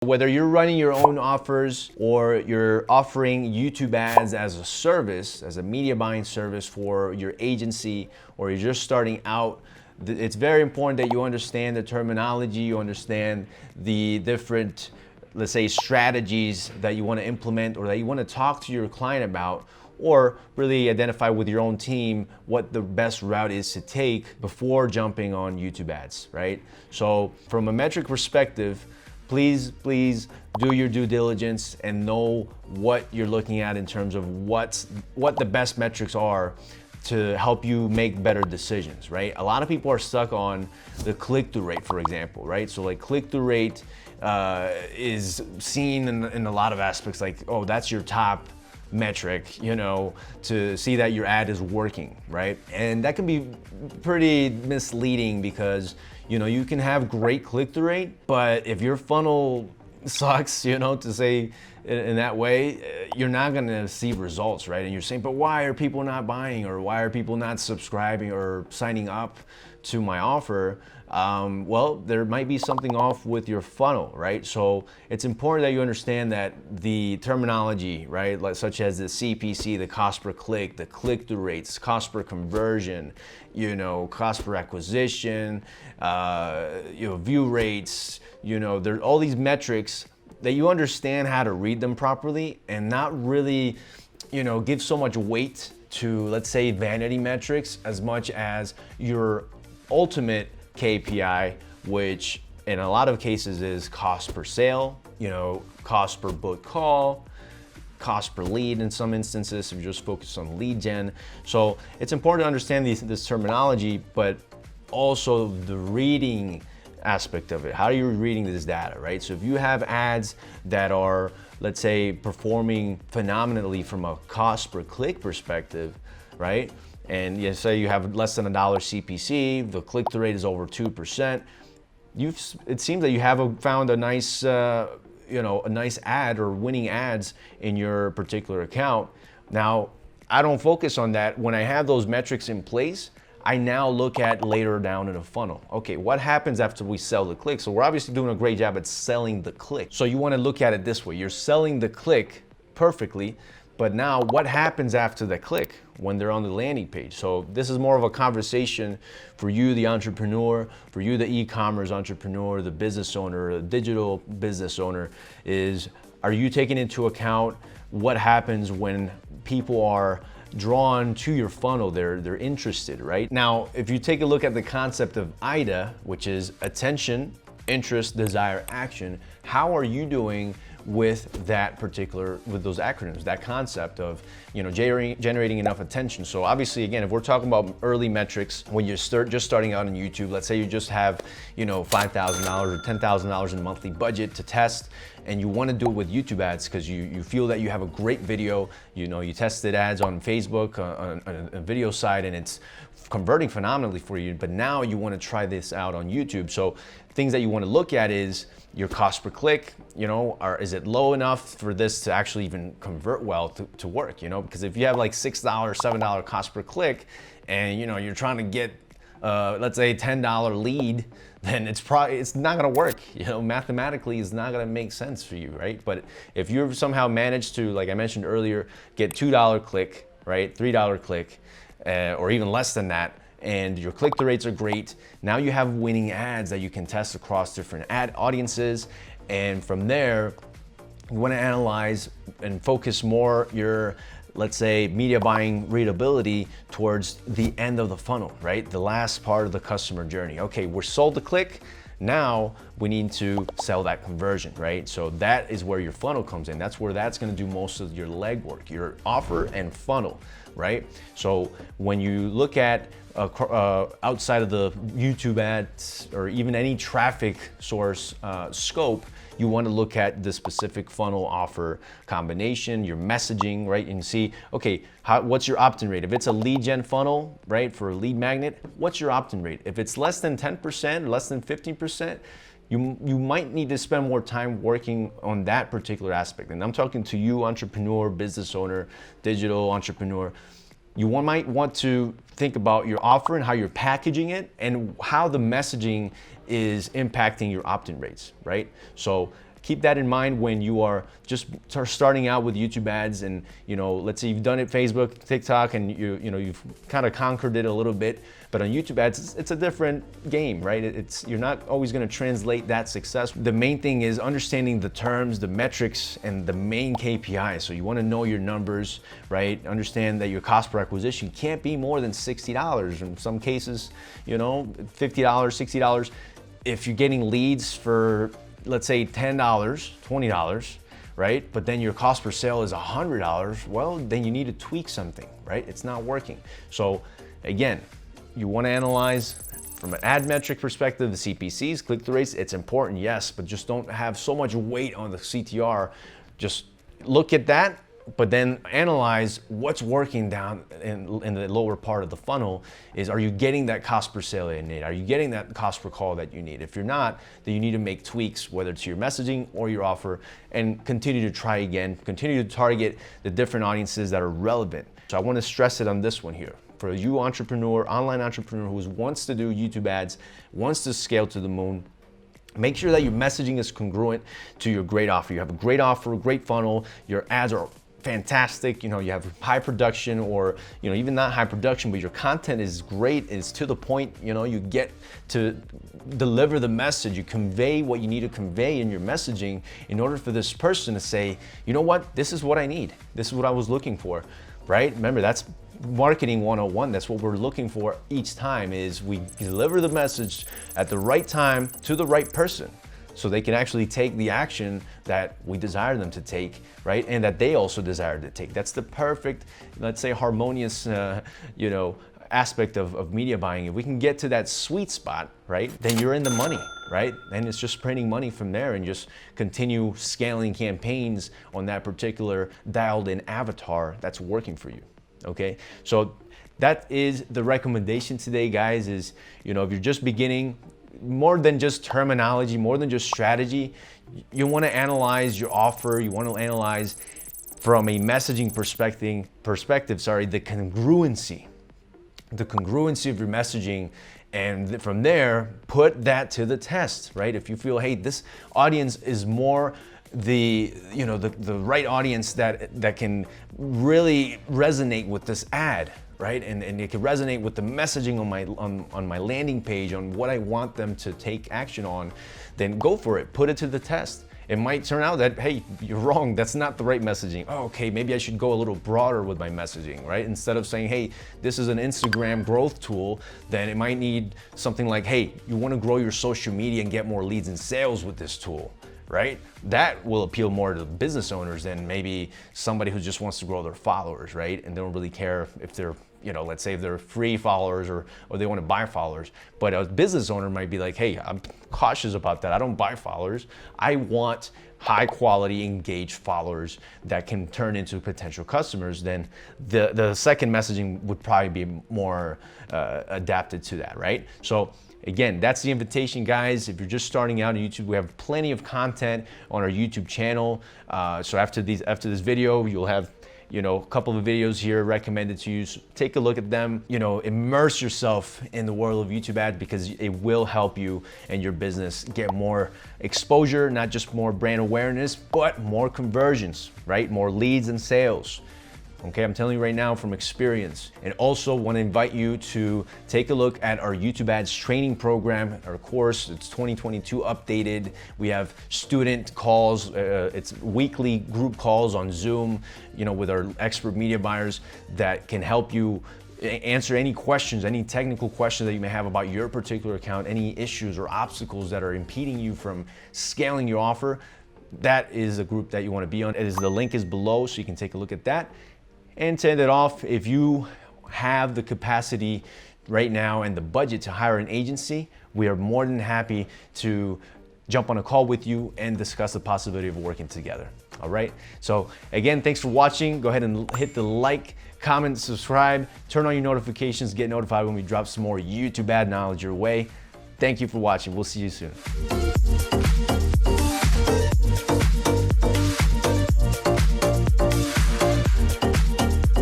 Whether you're running your own offers or you're offering YouTube ads as a service, as a media buying service for your agency, or you're just starting out, it's very important that you understand the terminology, you understand the different, let's say, strategies that you want to implement or that you want to talk to your client about, or really identify with your own team what the best route is to take before jumping on YouTube ads, right? So from a metric perspective, please do your due diligence and know what you're looking at in terms of what the best metrics are to help you make better decisions, right? A lot of people are stuck on the click-through rate, for example, right? So like click-through rate is seen in a lot of aspects, like, oh, that's your top metric, you know, to see that your ad is working, right? And that can be pretty misleading because, you know, you can have great click-through rate, but if your funnel sucks, you know, to say in that way, you're not gonna see results, right? And you're saying, but why are people not buying, or why are people not subscribing or signing up to my offer? Well, there might be something off with your funnel, right? So it's important that you understand that the terminology, right, like such as the CPC, the cost per click, the click-through rates, cost per conversion, you know, cost per acquisition, you know, view rates, you know, there are all these metrics that you understand how to read them properly and not really, you know, give so much weight to, let's say, vanity metrics as much as your ultimate KPI, which in a lot of cases is cost per sale, you know, cost per book call, cost per lead in some instances if you just focus on lead gen. So it's important to understand this terminology, but also the reading aspect of it. How are you reading this data, right? So if you have ads that are, let's say, performing phenomenally from a cost per click perspective, right? And you say you have less than $1 CPC, the click-through rate is over 2%. It seems that you have found a nice, you know, a nice ad or winning ads in your particular account. Now, I don't focus on that. When I have those metrics in place, I now look at later down in the funnel. Okay, what happens after we sell the click? So we're obviously doing a great job at selling the click. So you want to look at it this way. You're selling the click perfectly, but now what happens after the click when they're on the landing page? So this is more of a conversation for you, the entrepreneur, for you, the e-commerce entrepreneur, the business owner, the digital business owner, is are you taking into account what happens when people are drawn to your funnel, they're interested, right? Now, if you take a look at the concept of IDA, which is attention, interest, desire, action, how are you doing with that particular, with those acronyms, that concept of, you know, generating enough attention? So obviously, again, if we're talking about early metrics, when you're just starting out on YouTube, let's say you just have, you know, $5,000 or $10,000 in monthly budget to test, and you want to do it with YouTube ads because you feel that you have a great video, you know, you tested ads on Facebook, on a video site, and it's converting phenomenally for you, but now you want to try this out on YouTube. So things that you want to look at is your cost per click, you know, is it low enough for this to actually even convert well to work, you know? Because if you have like $6, $7 cost per click, and you know, you're trying to get, let's say $10 lead, then it's not gonna work, you know, mathematically it's not gonna make sense for you, right? But if you've somehow managed to, like I mentioned earlier, get $2 click, right, $3 click, or even less than that, and your click-through rates are great, now you have winning ads that you can test across different ad audiences, and from there, you want to analyze and focus more your, let's say, media buying readability towards the end of the funnel, right? The last part of the customer journey. Okay, we're sold the click, now we need to sell that conversion, right? So that is where your funnel comes in. That's where that's gonna do most of your legwork, your offer and funnel, right? So when you look at outside of the YouTube ads or even any traffic source scope, you want to look at the specific funnel offer combination, your messaging, right? And see, okay, what's your opt-in rate? If it's a lead gen funnel, right, for a lead magnet, what's your opt-in rate? If it's less than 10%, less than 15%, you might need to spend more time working on that particular aspect. And I'm talking to you, entrepreneur, business owner, digital entrepreneur. You might want to think about your offer and how you're packaging it and how the messaging is impacting your opt-in rates, right? So keep that in mind when you are just starting out with YouTube ads. And let's say you've done it Facebook, TikTok, and you've kind of conquered it a little bit. But on YouTube ads, it's a different game, right? You're not always going to translate that success. The main thing is understanding the terms, the metrics, and the main KPIs. So you want to know your numbers, right? Understand that your cost per acquisition can't be more than $60. In some cases, $50, $60. If you're getting leads for, let's say, $10, $20, right? But then your cost per sale is $100, well, then you need to tweak something, right? It's not working. So again, you want to analyze from an ad metric perspective, the CPCs, click-through rates. It's important, yes, but just don't have so much weight on the CTR. Just look at that, but then analyze what's working down in the lower part of the funnel. Are you getting that cost per sale that you need? Are you getting that cost per call that you need? If you're not, then you need to make tweaks, whether it's your messaging or your offer, and continue to try again, continue to target the different audiences that are relevant. So I want to stress it on this one here. For you entrepreneur, online entrepreneur who wants to do YouTube ads, wants to scale to the moon, make sure that your messaging is congruent to your great offer. You have a great offer, a great funnel, your ads are fantastic, you have high production, or even not high production, but your content is great, it's to the point, you get to deliver the message, you convey what you need to convey in your messaging in order for this person to say, you know what, this is what I need, this is what I was looking for, right? Remember, that's marketing 101. That's what we're looking for each time, is we deliver the message at the right time to the right person, so they can actually take the action that we desire them to take, right? And that they also desire to take. That's the perfect, let's say, harmonious, aspect of media buying. If we can get to that sweet spot, right, then you're in the money, right? And it's just printing money from there and just continue scaling campaigns on that particular dialed in avatar that's working for you. Okay, so that is the recommendation today, guys, is, if you're just beginning, more than just terminology, more than just strategy, you want to analyze your offer. You want to analyze from a messaging perspective, the congruency of your messaging. And from there, put that to the test, right? If you feel, hey, this audience is more the right audience that can really resonate with this ad, right? And it can resonate with the messaging on my landing page, on what I want them to take action on, then go for it. Put it to the test. It might turn out that, hey, you're wrong, that's not the right messaging. Oh, okay, maybe I should go a little broader with my messaging, right? Instead of saying, hey, this is an Instagram growth tool, then it might need something like, hey, you want to grow your social media and get more leads and sales with this tool, right? That will appeal more to business owners than maybe somebody who just wants to grow their followers, right? And they don't really care if they're, let's say if they're free followers or they want to buy followers. But a business owner might be like, hey, I'm cautious about that. I don't buy followers. I want high quality, engaged followers that can turn into potential customers. Then the second messaging would probably be more adapted to that, right? So again, that's the invitation, guys. If you're just starting out on YouTube, we have plenty of content on our YouTube channel. So after this video, you'll have a couple of videos here recommended to you. So take a look at them. Immerse yourself in the world of YouTube ads, because it will help you and your business get more exposure, not just more brand awareness, but more conversions, right? More leads and sales. Okay, I'm telling you right now from experience. And also want to invite you to take a look at our YouTube ads training program, our course. It's 2022 updated. We have student calls. It's weekly group calls on Zoom, with our expert media buyers that can help you answer any questions, any technical questions that you may have about your particular account, any issues or obstacles that are impeding you from scaling your offer. That is a group that you want to be on. The link is below, so you can take a look at that. And to end it off, if you have the capacity right now and the budget to hire an agency, we are more than happy to jump on a call with you and discuss the possibility of working together. All right. So again, thanks for watching. Go ahead and hit the like, comment, subscribe, turn on your notifications, get notified when we drop some more YouTube ad knowledge your way. Thank you for watching. We'll see you soon.